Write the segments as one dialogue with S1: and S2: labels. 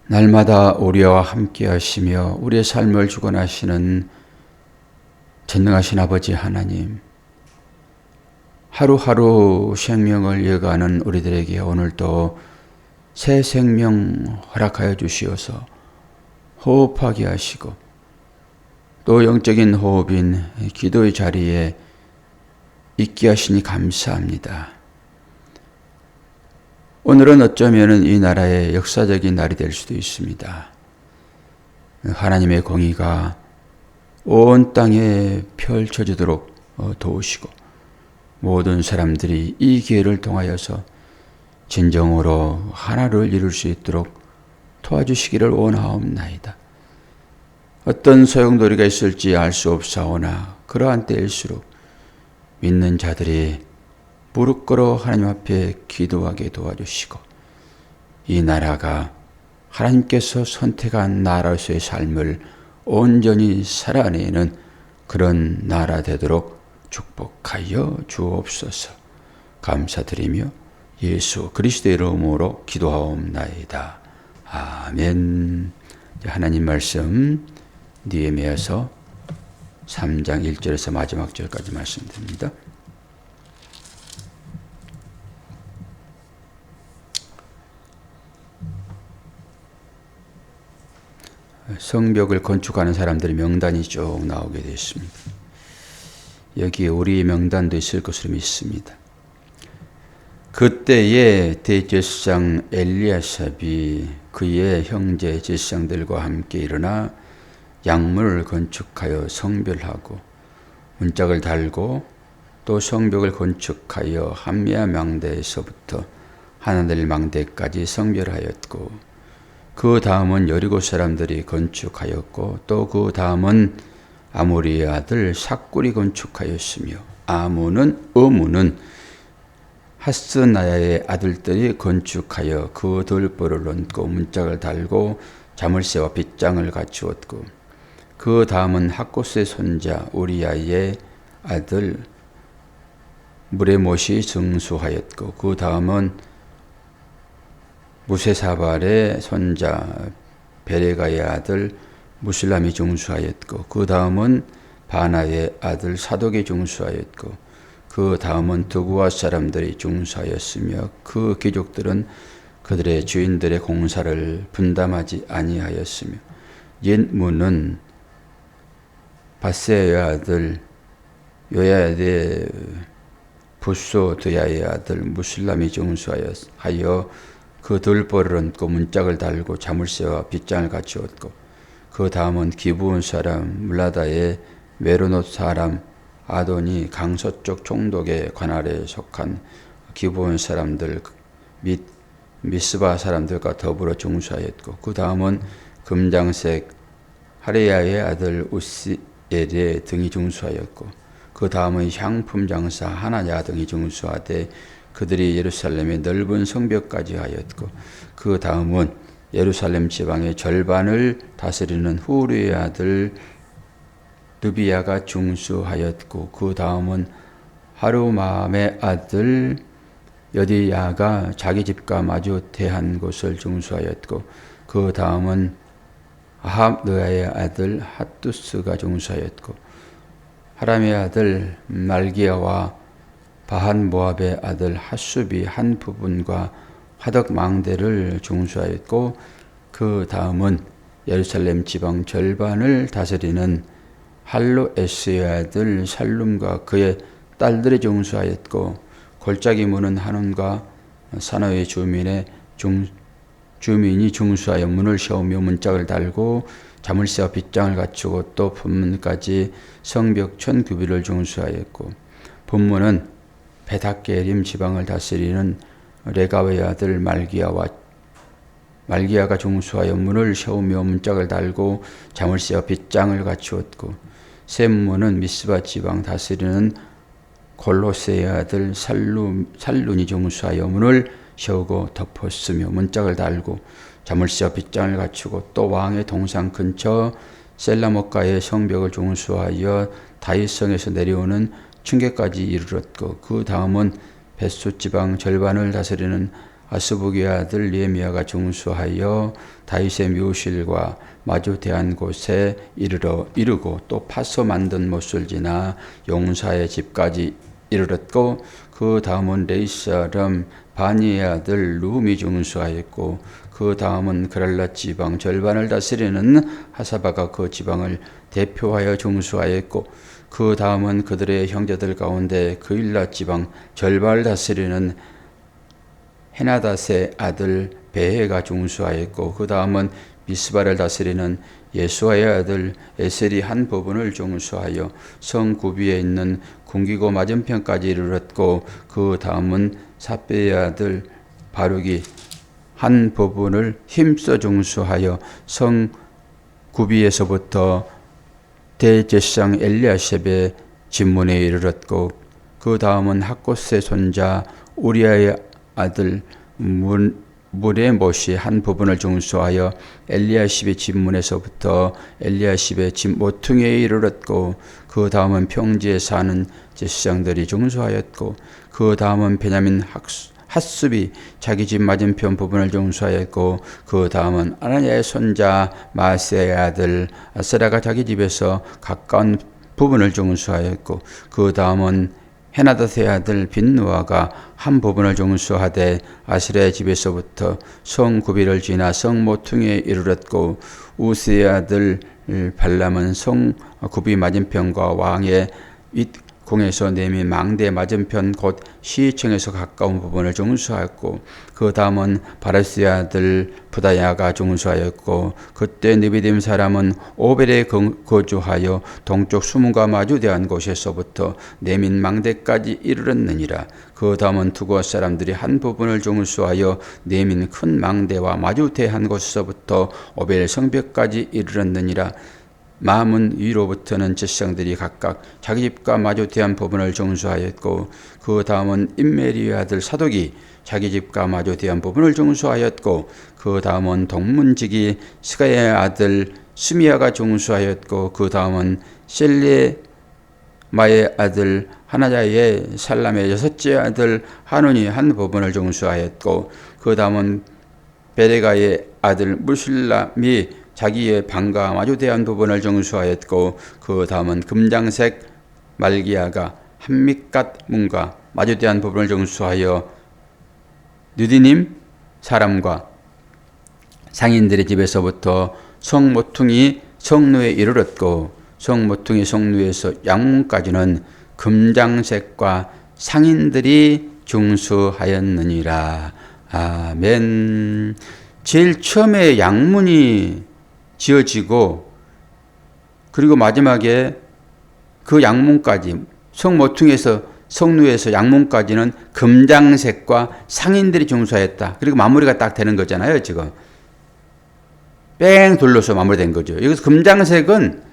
S1: 날마다 우리와 함께 하시며 우리의 삶을 주관하시는 전능하신 아버지 하나님, 하루하루 생명을 이어가는 우리들에게 오늘도 새 생명 허락하여 주시어서 호흡하게 하시고 또 영적인 호흡인 기도의 자리에 있게 하시니 감사합니다. 오늘은 어쩌면 이 나라의 역사적인 날이 될 수도 있습니다. 하나님의 공의가 온 땅에 펼쳐지도록 도우시고 모든 사람들이 이 기회를 통하여서 진정으로 하나를 이룰 수 있도록 도와주시기를 원하옵나이다. 어떤 소용돌이가 있을지 알 수 없사오나 그러한 때일수록 믿는 자들이 무릎 꿇어 하나님 앞에 기도하게 도와주시고 이 나라가 하나님께서 선택한 나라로서의 삶을 온전히 살아내는 그런 나라 되도록 축복하여 주옵소서. 감사드리며 예수 그리스도의 이름으로 기도하옵나이다. 아멘. 하나님 말씀 느헤미야서 3장 1절에서 마지막 절까지 말씀드립니다. 성벽을 건축하는 사람들의 명단이 쭉 나오게 되어 있습니다. 여기에 우리의 명단도 있을 것으로 믿습니다. 그때에 대제사장 엘리야삽이 그의 형제 제사장들과 함께 일어나 양문을 건축하여 성별하고 문짝을 달고 또 성벽을 건축하여 함야 망대에서부터 하나들 망대까지 성별하였고 그 다음은 여리고 사람들이 건축하였고 또 그 다음은 아모리의 아들 삭굴이 건축하였으며 어무는 하스나야의 아들들이 건축하여 그 돌보를 얹고 문짝을 달고 자물쇠와 빗장을 갖추었고 그 다음은 학곳의 손자 우리야의 아들 무레못이 증수하였고 그 다음은 무세사발의 손자 베레가의 아들 무슬람이 중수하였고 그 다음은 바나의 아들 사독이 중수하였고 그 다음은 두구와 사람들이 중수하였으며 그 귀족들은 그들의 주인들의 공사를 분담하지 아니하였으며 옛문은 바세의 아들 요야의 부소드야의 아들 무슬람이 중수하여 그 돌보를 얹고 문짝을 달고 자물쇠와 빗장을 갖추었고 그 다음은 기브온 사람 물라다의 메로노 사람 아돈이 강서쪽 총독의 관할에 속한 기브온 사람들 및 미스바 사람들과 더불어 중수하였고 그 다음은 금장색 하레야의 아들 우시엘의 등이 중수하였고 그 다음은 향품 장사 하나냐 등이 중수하되 그들이 예루살렘의 넓은 성벽까지 하였고 그 다음은 예루살렘 지방의 절반을 다스리는 후르의 아들 르비야가 중수하였고 그 다음은 하루마함의 아들 여디야가 자기 집과 마주 대한 곳을 중수하였고 그 다음은 아합느아의 아들 핫두스가 중수하였고 하람의 아들 말기야와 바한 모압의 아들 핫숲이 한 부분과 화덕 망대를 중수하였고 그 다음은 예루살렘 지방 절반을 다스리는 할로에스의 아들 살룸과 그의 딸들이 중수하였고 골짜기 무는 한온과 산호의 주민이 중수하여 문을 세우며 문짝을 달고 자물쇠와 빗장을 갖추고 또 분문까지 성벽 1000규빗을 중수하였고 분문은 베다게림 지방을 다스리는 레가의 아들 말기야가 중수하여 문을 세우며 문짝을 달고 자물쇠와 빗장을 갖추었고 셈문은 미스바 지방 다스리는 골로세의 아들 살룬이 중수하여 문을 세우고 덮었으며 문짝을 달고 자물쇠와 빗장을 갖추고 또 왕의 동상 근처 셀라목가의 성벽을 중수하여 다윗성에서 내려오는 층계까지 이르렀고 그 다음은 벳수 지방 절반을 다스리는 아스부기의 아들 느헤미야가 중수하여 다윗의 묘실과 마주 대한 곳에 이르고 또 파서 만든 못을 지나 용사의 집까지 이르렀고 그 다음은 레이스 사람 바니의 아들 룸이 중수하였고 그 다음은 그랄라 지방 절반을 다스리는 하사바가 그 지방을 대표하여 중수하였고 그 다음은 그들의 형제들 가운데 그일라 지방 절반을 다스리는 헤나닷의 아들 베헤가 중수하였고 그 다음은 미스바를 다스리는 예수아의 아들 에셀이 한 부분을 중수하여 성 구비에 있는 궁기고 맞은편까지 이르렀고 그 다음은 삽베의 아들 바룩이 한 부분을 힘써 중수하여 성 구비에서부터 대제사장 엘리야셉의 집문에 이르렀고 그 다음은 학곳의 손자 우리아의 아들 무레못이 한 부분을 중수하여 엘리야십의 집문에서부터 엘리야십의 집 모퉁이에 이르렀고 그 다음은 평지에 사는 제사장들이 중수하였고 그 다음은 베냐민 핫습이 자기 집 맞은편 부분을 중수하였고 그 다음은 아나니아의 손자 마세의 아들 아스라가 자기 집에서 가까운 부분을 중수하였고 그 다음은 헤나닷의 아들 빈누아가 한 부분을 중수하되 아스라의 집에서부터 성 구비를 지나 성 모퉁이에 이르렀고 우스의 아들 발람은 성 구비 맞은편과 왕의 윗공에서 내민 망대 맞은편 곧 시청에서 가까운 부분을 중수하였고 그 다음은 바르스의 아들 부다야가 중수하였고 그때 느비딤 사람은 오벨에 거주하여 동쪽 수문과 마주대한 곳에서부터 내민 망대까지 이르렀느니라. 그 다음은 두고 사람들이 한 부분을 중수하여 내민 큰 망대와 마주대한 곳에서부터 오벨 성벽까지 이르렀느니라. 마문 위로부터는 제사장들이 각각 자기 집과 마주대한 부분을 중수하였고 그 다음은 임메리의 아들 사독이 자기 집과 마주대한 부분을 중수하였고 그 다음은 동문지기 스가야의 아들 스미야가 중수하였고 그 다음은 셀레마의 아들 하나자의 살람의 여섯째 아들 하논이 한 부분을 중수하였고 그 다음은 베레가의 아들 무슬람이 자기의 방과 마주대한 부분을 중수하였고 그 다음은 금장색 말기야가 한밑갓 문과 마주대한 부분을 중수하여 느디님 사람과 상인들의 집에서부터 성모퉁이 성루에 이르렀고 성모퉁이 성루에서 양문까지는 금장색과 상인들이 중수하였느니라. 아멘. 제일 처음에 양문이 지어지고 그리고 마지막에 그 양문까지 성모퉁이에서 성루에서 양문까지는 금장색과 상인들이 중수하였다. 그리고 마무리가 딱 되는 거잖아요. 지금 뺑 둘러서 마무리된 거죠. 여기서 금장색은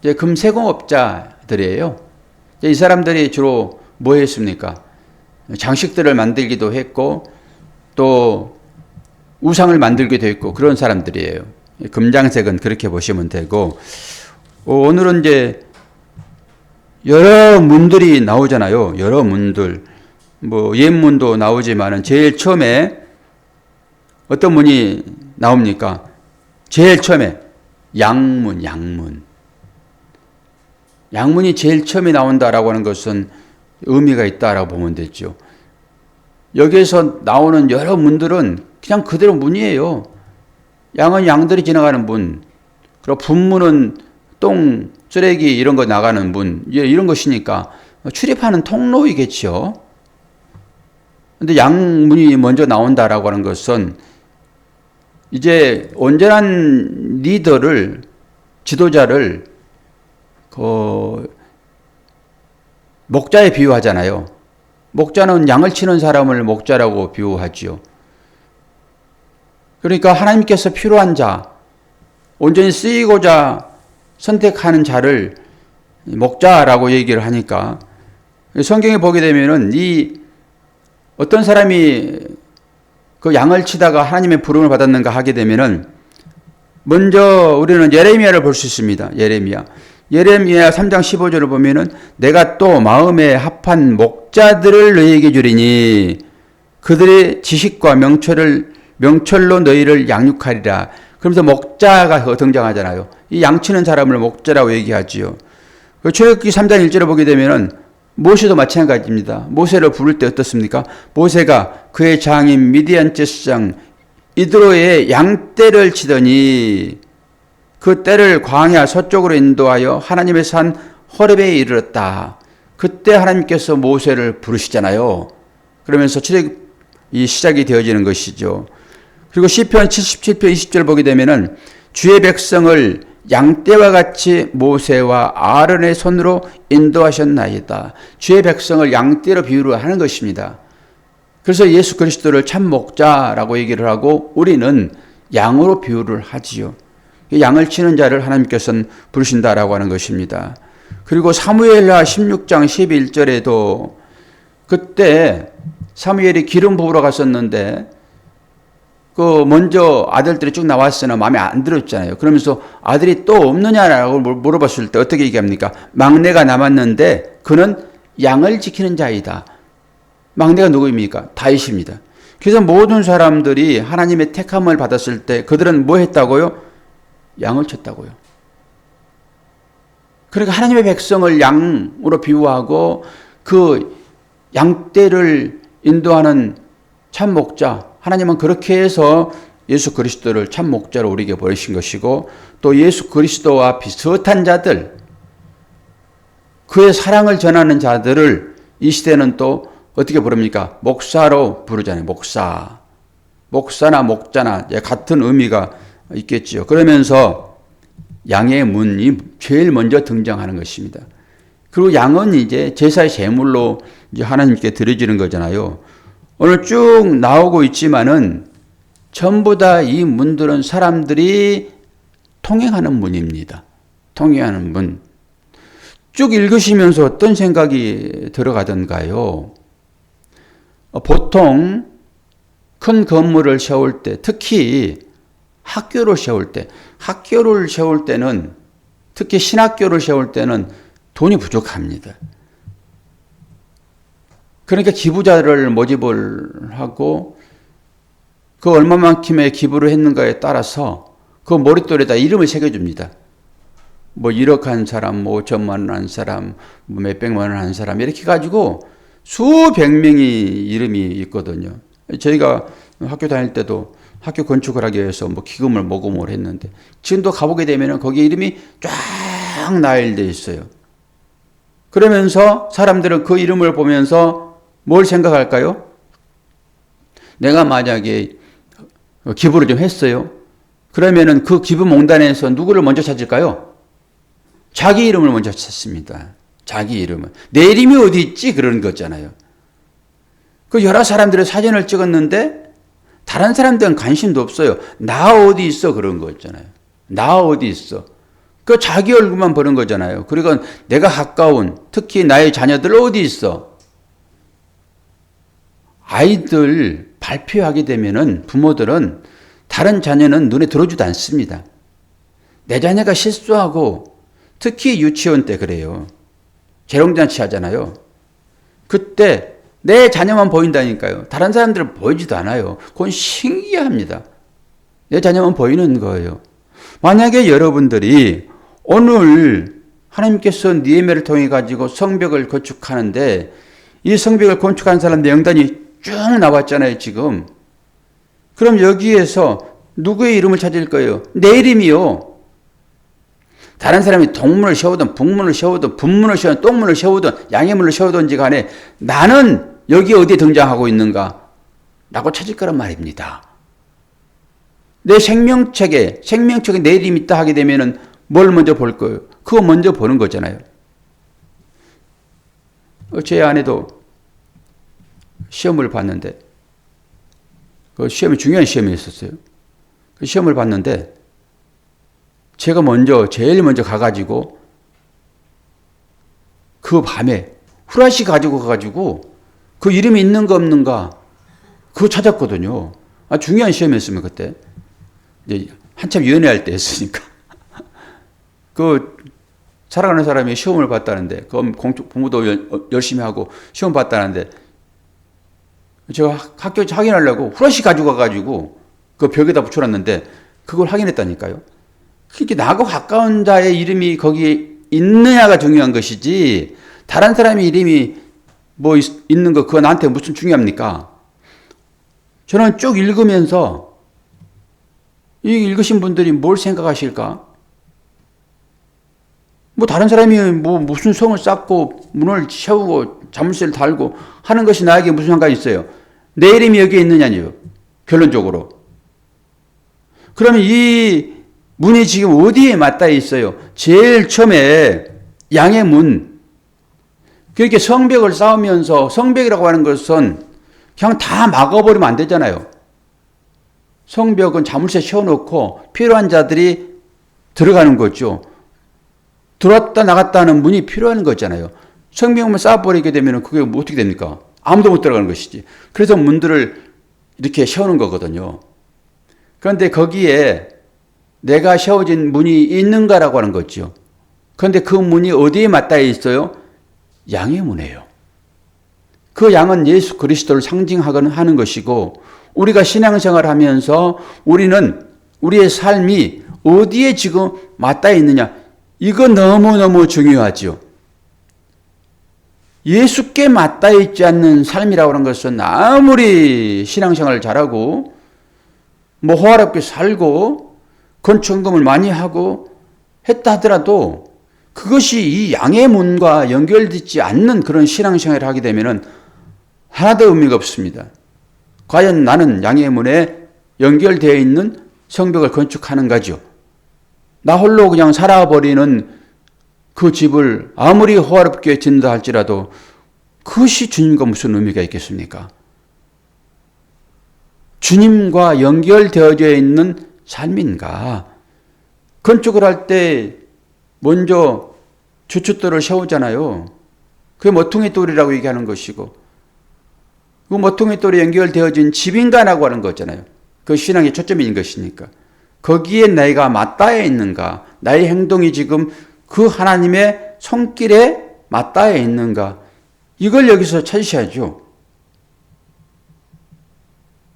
S1: 이제 금세공업자들이에요. 이 사람들이 주로 뭐 했습니까? 장식들을 만들기도 했고 또 우상을 만들기도 했고 그런 사람들이에요. 금장색은 그렇게 보시면 되고 오늘은 이제 여러 문들이 나오잖아요. 여러 문들 뭐 옛문도 나오지만은 제일 처음에 어떤 문이 나옵니까? 제일 처음에 양문이 제일 처음에 나온다라고 하는 것은 의미가 있다라고 보면 되죠. 여기에서 나오는 여러 문들은 그냥 그대로 문이에요. 양은 양들이 지나가는 문, 그리고 분문은 똥, 쓰레기 이런 거 나가는 문, 이런 것이니까 출입하는 통로이겠죠. 근데 양문이 먼저 나온다라고 하는 것은 이제 온전한 리더를, 지도자를 목자에 비유하잖아요. 목자는 양을 치는 사람을 목자라고 비유하지요. 그러니까 하나님께서 필요한 자, 온전히 쓰이고자 선택하는 자를 목자라고 얘기를 하니까 성경에 보게 되면은 이 어떤 사람이 그 양을 치다가 하나님의 부름을 받았는가 하게 되면은 먼저 우리는 예레미야를 볼 수 있습니다. 예레미야 3장 15절을 보면은 내가 또 마음에 합한 목자들을 너희에게 주리니 그들의 지식과 명철로 너희를 양육하리라. 그러면서 목자가 등장하잖아요. 이 양치는 사람을 목자라고 얘기하지요. 출애굽기 3장 1절에 보게 되면은 모세도 마찬가지입니다. 모세를 부를 때 어떻습니까? 모세가 그의 장인 미디안 제사장 이드로의 양떼를 치더니 그 떼를 광야 서쪽으로 인도하여 하나님의 산 호렙에 이르렀다. 그때 하나님께서 모세를 부르시잖아요. 그러면서 출애굽이 시작이 되어지는 것이죠. 그리고 시편 77편 20절 보게 되면은 주의 백성을 양떼와 같이 모세와 아론의 손으로 인도하셨나이다. 주의 백성을 양떼로 비유를 하는 것입니다. 그래서 예수 그리스도를 참 목자라고 얘기를 하고 우리는 양으로 비유를 하지요. 양을 치는 자를 하나님께서는 부르신다라고 하는 것입니다. 그리고 사무엘하 16장 11절에도 그때 사무엘이 기름 부으러 갔었는데 먼저 아들들이 쭉 나왔으나 마음에 안 들었잖아요. 그러면서 아들이 또 없느냐라고 물어봤을 때 어떻게 얘기합니까? 막내가 남았는데 그는 양을 지키는 자이다. 막내가 누구입니까? 다윗입니다. 그래서 모든 사람들이 하나님의 택함을 받았을 때 그들은 뭐 했다고요? 양을 쳤다고요. 그러니까 하나님의 백성을 양으로 비유하고 그 양떼를 인도하는 참 목자, 하나님은 그렇게 해서 예수 그리스도를 참 목자로 우리에게 보내신 것이고 또 예수 그리스도와 비슷한 자들, 그의 사랑을 전하는 자들을 이 시대는 또 어떻게 부릅니까? 목사로 부르잖아요. 목사. 목사나 목자나 같은 의미가 있겠지요. 그러면서 양의 문이 제일 먼저 등장하는 것입니다. 그리고 양은 이제 제사의 제물로 이제 하나님께 드려지는 거잖아요. 오늘 쭉 나오고 있지만은 전부 다 이 문들은 사람들이 통행하는 문입니다. 통행하는 문. 쭉 읽으시면서 어떤 생각이 들어가던가요? 보통 큰 건물을 세울 때, 특히 학교를 세울 때는 특히 신학교를 세울 때는 돈이 부족합니다. 그러니까 기부자를 모집을 하고 그 얼마만큼의 기부를 했는가에 따라서 그 머릿돌에다 이름을 새겨줍니다. 뭐 1억 한 사람, 뭐 5천만 원 한 사람, 뭐 몇백만 원 한 사람 이렇게 가지고 수백 명이 이름이 있거든요. 저희가 학교 다닐 때도 학교 건축을 하기 위해서 뭐 기금을 모금을 했는데 지금도 가보게 되면 거기에 이름이 쫙 나열되어 있어요. 그러면서 사람들은 그 이름을 보면서 뭘 생각할까요? 내가 만약에 기부를 좀 했어요. 그러면은 그 기부몽단에서 누구를 먼저 찾을까요? 자기 이름을 먼저 찾습니다. 자기 이름을. 내 이름이 어디 있지? 그런 거잖아요. 그 여러 사람들의 사진을 찍었는데 다른 사람들은 관심도 없어요. 나 어디 있어? 그런 거 있잖아요. 나 어디 있어? 그 자기 얼굴만 보는 거잖아요. 그리고 내가 가까운 특히 나의 자녀들 어디 있어? 아이들 발표하게 되면은 부모들은 다른 자녀는 눈에 들어오지도 않습니다. 내 자녀가 실수하고 특히 유치원 때 그래요. 재롱잔치 하잖아요. 그때 내 자녀만 보인다니까요. 다른 사람들은 보이지도 않아요. 그건 신기합니다. 내 자녀만 보이는 거예요. 만약에 여러분들이 오늘 하나님께서 느헤미야를 통해 가지고 성벽을 건축하는데 이 성벽을 건축한 사람 명단이 쭉 나왔잖아요, 지금. 그럼 여기에서 누구의 이름을 찾을 거예요? 내 이름이요. 다른 사람이 동문을 세우든 북문을 세우든 분문을 세우든 똥문을 세우든 양해문을 세우든지 간에 나는 여기 어디에 등장하고 있는가? 라고 찾을 거란 말입니다. 내 생명책에 내 이름이 있다 하게 되면은 뭘 먼저 볼 거예요? 그거 먼저 보는 거잖아요. 제 아내도 시험을 봤는데, 그 시험이 중요한 시험이었어요. 그 시험을 봤는데, 제가 제일 먼저 가가지고, 그 밤에 후라시 가지고 가가지고, 그 이름이 있는가 없는가, 그거 찾았거든요. 중요한 시험이었으면 그때. 이제 한참 연애할 때 했으니까. 사랑하는 사람이 시험을 봤다는데, 부모도 열심히 하고 시험 봤다는데, 제가 학교 확인하려고 후레쉬 가지고 가가지고 그 벽에다 붙여놨는데 그걸 확인했다니까요. 그렇게 나하고 가까운 자의 이름이 거기에 있느냐가 중요한 것이지 다른 사람의 이름이 뭐 있는 거 그거 나한테 무슨 중요합니까? 저는 쭉 읽으면서 이 읽으신 분들이 뭘 생각하실까? 뭐 다른 사람이 뭐 무슨 성을 쌓고 문을 세우고 자물쇠를 달고 하는 것이 나에게 무슨 상관이 있어요? 내 이름이 여기에 있느냐니요. 결론적으로. 그러면 이 문이 지금 어디에 맞닿아 있어요? 제일 처음에 양의 문. 그렇게 성벽을 쌓으면서 성벽이라고 하는 것은 그냥 다 막아버리면 안 되잖아요. 성벽은 자물쇠 세워놓고 필요한 자들이 들어가는 거죠. 들어왔다 나갔다 하는 문이 필요한 거잖아요. 성벽만 쌓아버리게 되면 그게 뭐 어떻게 됩니까? 아무도 못 들어가는 것이지. 그래서 문들을 이렇게 세우는 거거든요. 그런데 거기에 내가 세워진 문이 있는가라고 하는 거죠. 그런데 그 문이 어디에 맞닿아 있어요? 양의 문이에요. 그 양은 예수 그리스도를 상징하거나 하는 것이고 우리가 신앙생활을 하면서 우리는 우리의 삶이 어디에 지금 맞닿아 있느냐 이거 너무너무 중요하죠. 예수께 맞닿아 있지 않는 삶이라고 하는 것은 아무리 신앙생활을 잘하고 뭐 호화롭게 살고 건축금을 많이 하고 했다 하더라도 그것이 이 양의 문과 연결되지 않는 그런 신앙생활을 하게 되면 하나도 의미가 없습니다. 과연 나는 양의 문에 연결되어 있는 성벽을 건축하는가죠. 나 홀로 그냥 살아버리는 그 집을 아무리 호화롭게 짓는다 할지라도 그것이 주님과 무슨 의미가 있겠습니까? 주님과 연결되어져 있는 삶인가? 건축을 할 때 먼저 주춧돌을 세우잖아요. 그게 모퉁이돌이라고 얘기하는 것이고 그 모퉁이돌이 연결되어진 집인가라고 하는 거잖아요. 그 신앙의 초점인 것이니까. 거기에 내가 맞닿아 있는가? 나의 행동이 지금 그 하나님의 손길에 맞닿아 있는가? 이걸 여기서 찾으셔야죠.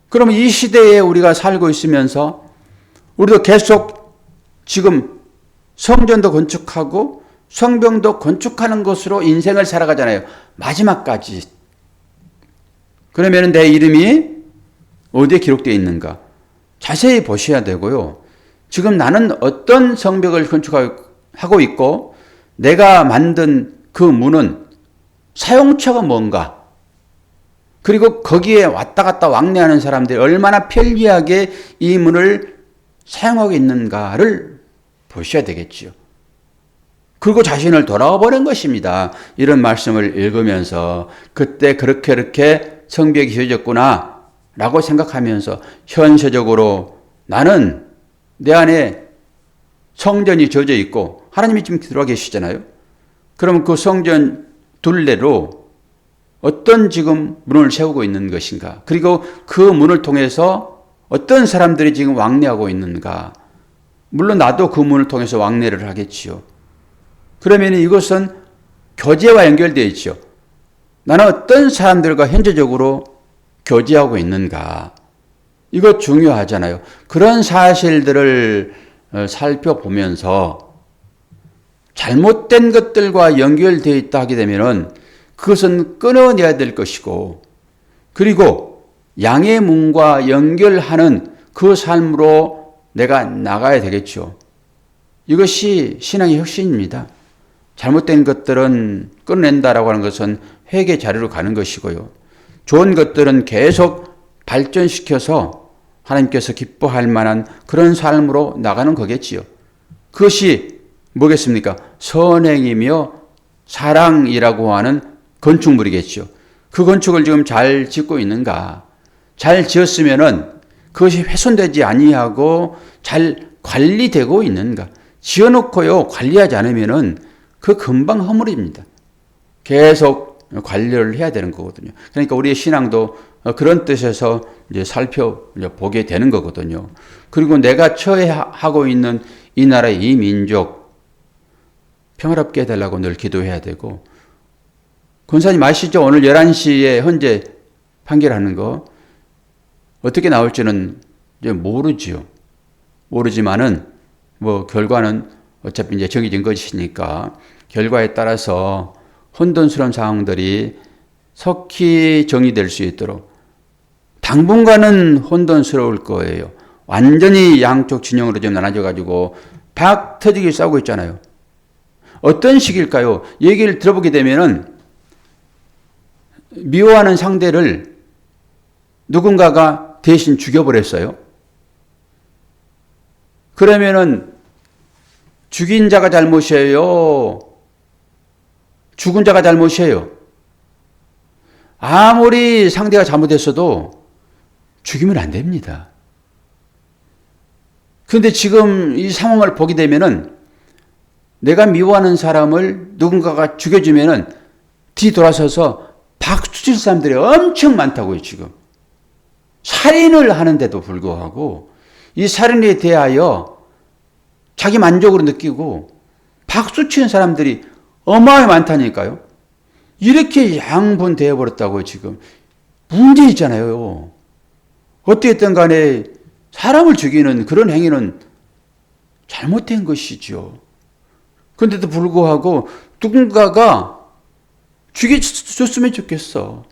S1: 그러면 이 시대에 우리가 살고 있으면서 우리도 계속 지금 성전도 건축하고 성벽도 건축하는 것으로 인생을 살아가잖아요. 마지막까지. 그러면 내 이름이 어디에 기록되어 있는가? 자세히 보셔야 되고요. 지금 나는 어떤 성벽을 건축하고 있고 내가 만든 그 문은 사용처가 뭔가? 그리고 거기에 왔다 갔다 왕래하는 사람들이 얼마나 편리하게 이 문을 사용하고 있는가를 보셔야 되겠지요. 그리고 자신을 돌아와 보는 것입니다. 이런 말씀을 읽으면서 그때 그렇게 성벽이 지어졌구나 라고 생각하면서 현세적으로 나는 내 안에 성전이 지어져 있고 하나님이 지금 들어와 계시잖아요. 그러면 그 성전 둘레로 어떤 지금 문을 세우고 있는 것인가? 그리고 그 문을 통해서 어떤 사람들이 지금 왕래하고 있는가? 물론 나도 그 문을 통해서 왕래를 하겠지요. 그러면 이것은 교제와 연결되어 있죠. 나는 어떤 사람들과 현재적으로 교제하고 있는가? 이거 중요하잖아요. 그런 사실들을 살펴보면서 잘못된 것들과 연결되어 있다 하게 되면은 그것은 끊어내야 될 것이고, 그리고 양의 문과 연결하는 그 삶으로 내가 나가야 되겠죠. 이것이 신앙의 혁신입니다. 잘못된 것들은 끊어낸다라고 하는 것은 회개 자리로 가는 것이고요. 좋은 것들은 계속 발전시켜서 하나님께서 기뻐할 만한 그런 삶으로 나가는 거겠지요. 그것이 뭐겠습니까? 선행이며 사랑이라고 하는 건축물이겠죠. 그 건축을 지금 잘 짓고 있는가? 잘 지었으면은 그것이 훼손되지 아니하고 잘 관리되고 있는가? 지어놓고요 관리하지 않으면은 그 금방 허물입니다. 계속 관리를 해야 되는 거거든요. 그러니까 우리의 신앙도 그런 뜻에서 이제 살펴보게 되는 거거든요. 그리고 내가 처해하고 있는 이 나라의 이 민족 평화롭게 해달라고 늘 기도해야 되고, 권사님 아시죠? 오늘 11시에 현재 판결하는 거 어떻게 나올지는 이제 모르지요. 모르지만은 뭐 결과는 어차피 이제 정해진 것이니까 결과에 따라서 혼돈스러운 상황들이 속히 정의될 수 있도록 당분간은 혼돈스러울 거예요. 완전히 양쪽 진영으로 좀 나눠져 가지고 박 터지게 싸우고 있잖아요. 어떤 식일까요? 얘기를 들어보게 되면은 미워하는 상대를 누군가가 대신 죽여버렸어요. 그러면은 죽인 자가 잘못이에요? 죽은 자가 잘못이에요? 아무리 상대가 잘못했어도 죽이면 안 됩니다. 그런데 지금 이 상황을 보게 되면은 내가 미워하는 사람을 누군가가 죽여주면은 뒤돌아서서 박수 칠 사람들이 엄청 많다고요, 지금. 살인을 하는데도 불구하고 이 살인에 대하여 자기 만족으로 느끼고 박수 치는 사람들이 어마어마하게 많다니까요. 이렇게 양분되어 버렸다고요, 지금. 문제 있잖아요. 어떻든 간에 사람을 죽이는 그런 행위는 잘못된 것이죠. 그런데도 불구하고 누군가가 죽여줬으면 좋겠어.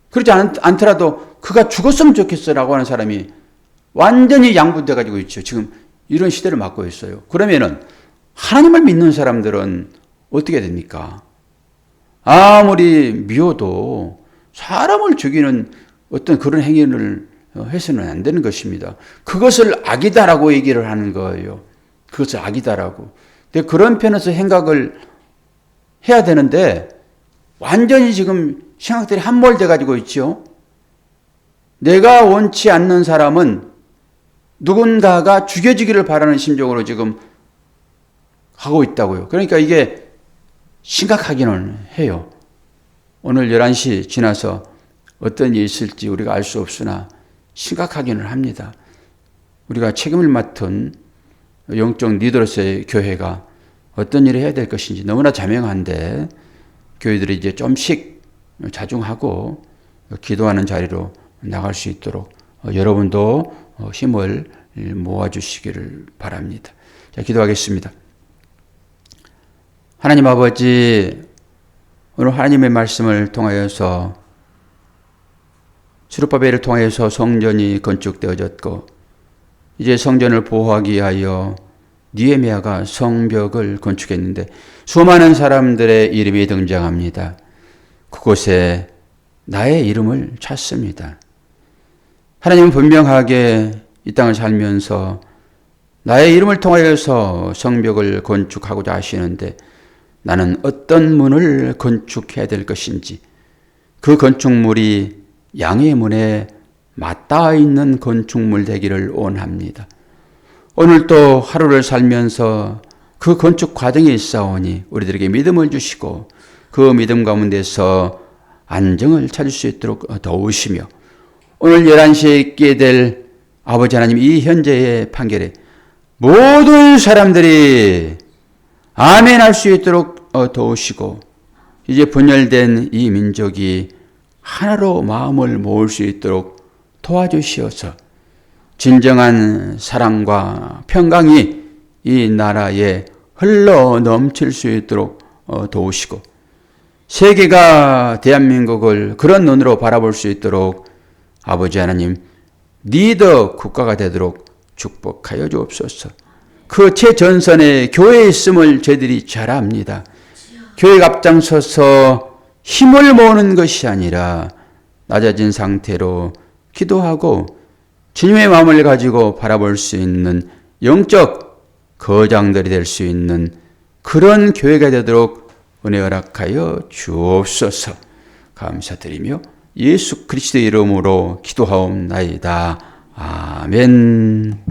S1: 그렇지 않더라도 그가 죽었으면 좋겠어라고 하는 사람이 완전히 양분돼 가지고 있죠. 지금 이런 시대를 맞고 있어요. 그러면은 하나님을 믿는 사람들은 어떻게 됩니까? 아무리 미워도 사람을 죽이는 어떤 그런 행위를 해서는 안 되는 것입니다. 그것을 악이다라고 얘기를 하는 거예요. 그것을 악이다라고. 근데 그런 편에서 생각을 해야 되는데 완전히 지금 생각들이 함몰돼 가지고 있죠. 내가 원치 않는 사람은 누군가가 죽여지기를 바라는 심정으로 지금 하고 있다고요. 그러니까 이게 심각하기는 해요. 오늘 11시 지나서 어떤 일이 있을지 우리가 알 수 없으나 심각하기는 합니다. 우리가 책임을 맡은 영적 리더로서의 교회가 어떤 일을 해야 될 것인지 너무나 자명한데 교회들이 이제 좀씩 자중하고 기도하는 자리로 나갈 수 있도록 여러분도 힘을 모아주시기를 바랍니다. 자, 기도하겠습니다. 하나님 아버지, 오늘 하나님의 말씀을 통하여서 스룹바벨을 통해서 성전이 건축되어졌고 이제 성전을 보호하기 위하여 느헤미야가 성벽을 건축했는데 수많은 사람들의 이름이 등장합니다. 그곳에 나의 이름을 찾습니다. 하나님은 분명하게 이 땅을 살면서 나의 이름을 통하여서 성벽을 건축하고자 하시는데 나는 어떤 문을 건축해야 될 것인지 그 건축물이 양의 문에 맞닿아 있는 건축물 되기를 원합니다. 오늘도 하루를 살면서 그 건축 과정에 있사오니 우리들에게 믿음을 주시고 그 믿음 가운데서 안정을 찾을 수 있도록 도우시며 오늘 11시에 있게 될 아버지 하나님 이 현재의 판결에 모든 사람들이 아멘 할 수 있도록 도우시고 이제 분열된 이 민족이 하나로 마음을 모을 수 있도록 도와주시어서 진정한 사랑과 평강이 이 나라에 흘러 넘칠 수 있도록 도우시고 세계가 대한민국을 그런 눈으로 바라볼 수 있도록 아버지 하나님 리더 국가가 되도록 축복하여 주옵소서. 그 최전선에 교회에 있음을 저희들이 잘 압니다. 교회가 앞장서서 힘을 모으는 것이 아니라 낮아진 상태로 기도하고 주님의 마음을 가지고 바라볼 수 있는 영적 거장들이 될 수 있는 그런 교회가 되도록 은혜 허락하여 주옵소서. 감사드리며 예수 그리스도의 이름으로 기도하옵나이다. 아멘.